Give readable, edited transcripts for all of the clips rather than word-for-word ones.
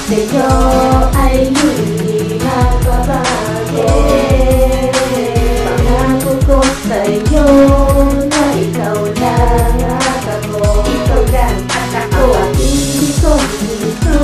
sa'yo ay hindi magbabago. Pangako ko sa'yo na ikaw lang at ako. Ikaw lang at ako. Aking gustong-gusto,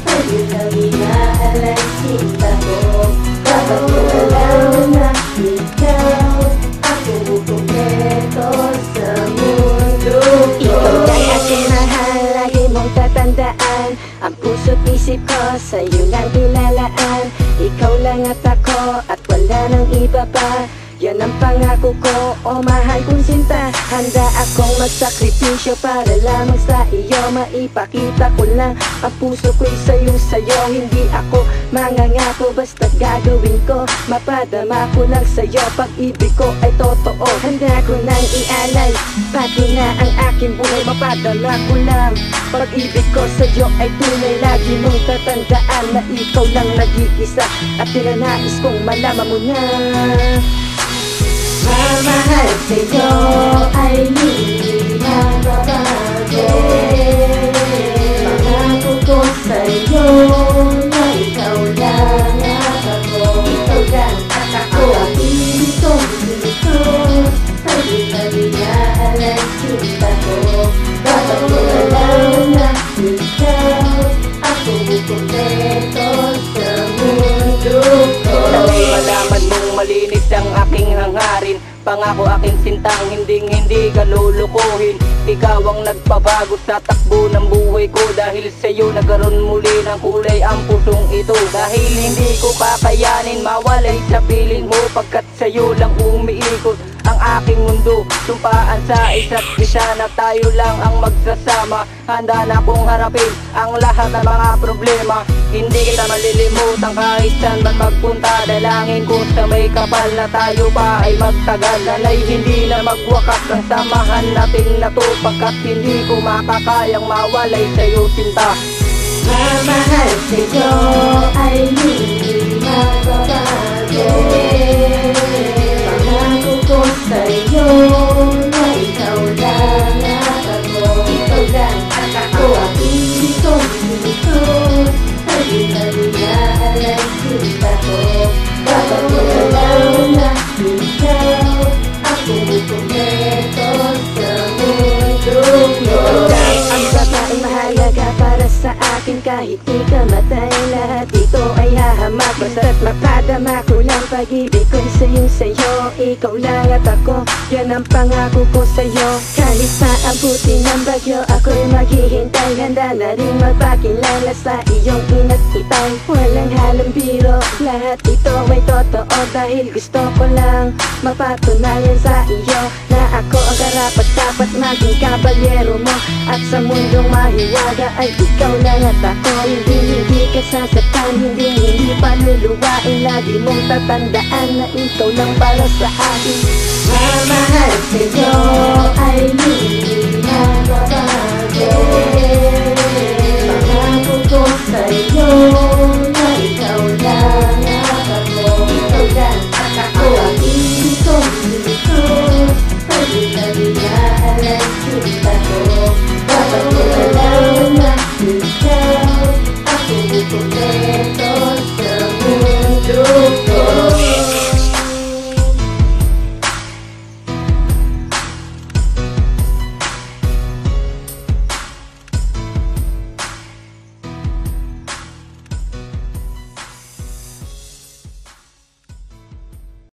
sa'yo lang inaalay sinta ko. Dapat ko alam na ikaw ako kumpleto sa mundo ko. Ikaw lang aking mahal, lagi mong tatandaan. Ang puso't isip ko sa'yo lang ilalaan. Ikaw lang at ako at wala nang iba pa. Yan ang pangako ko, o mahal kong sinta. Handa akong magsakripisyo para lamang sa iyo. Maipakita ko lang ang puso ko'y sa'yo. Hindi ako mangangako, basta gagawin ko. Mapadama ko lang sa'yo, pag-ibig ko ay totoo. Handa ko nang ialay, pati na ang aking buhay. Mapadama ko lang, pag-ibig ko sa'yo ay tunay. Lagi mong tatandaan na ikaw lang nag-iisa. At tinanais kong malaman mo na mamahal sa'yo ay hindi magbabago. Pangako ko sa'yo na ikaw lang at ako. Ikaw lang at ako. Aking gustong-gusto, sa'yo na inaalay sinta ko. Dapat ko alam na ikaw ako kumpleto sa mundo ko. Sana'y malaman mong malinis ang aking hangarin. Pangako aking sintang hindi ka lulukuhin. Ikaw ang nagpabago sa takbo ng buhay ko. Dahil sa'yo nagkaroon muli ng kulay ang pusong ito. Dahil hindi ko kakayanin mawalay sa piling mo, pagkat sa'yo lang umiikot ang aking mundo. Sumpaan sa isa't isa na tayo lang ang magsasama. Handa na kong harapin ang lahat ng mga problema. Hindi kita malilimutan kahit saan man magpunta. Dalangin ko sa may kapal na tayo pa ay magtagal. Sana'y hindi na magwakas ang samahan nating na to, pagkat hindi ko makakayang mawalay sa'yo sinta. Mamahal sa'yo ay hindi magbabago. Pangako ko sa'yo na ikaw lang at ako. Ikaw lang at ako. Aking gustong-gusto, sa'yo na inaalay sinta ko. Dapat ko alam na ikaw ako kumpleto sa mundo ko. Ang babaeng mahalaga para sa akin, kahit di ka matay, lahat ito ay hahamak. Basta't mapadama ko lang pag-ibig ko'y sa'yo. Ikaw lang at ako, yan ang pangako ko sa'yo. Kahit paabuti ng bagyo, ako'y maghihintay. Handa na rin magpakilala sa iyong ina't itay. Walang halong biro, lahat ito ay totoo. Dahil gusto ko lang mapatunayan sa iyo na ako ang karapat-dapat maging kabalyero mo. At sa mundong mahiwaga ay ikaw lang at ako. Hindi ka sasaktan, hindi paluluwain. Lagi mong tatandaan na ikaw lang para sa akin. Mamahal sa'yo ay hindi magbabago. Pangako ko sa'yo na ikaw lang at ako. Ikaw lang at ako. Aking gustong-gusto, sa'yo na inaalay sinta ko. Dapat ko alam na ikaw ako kumpleto sa mundo.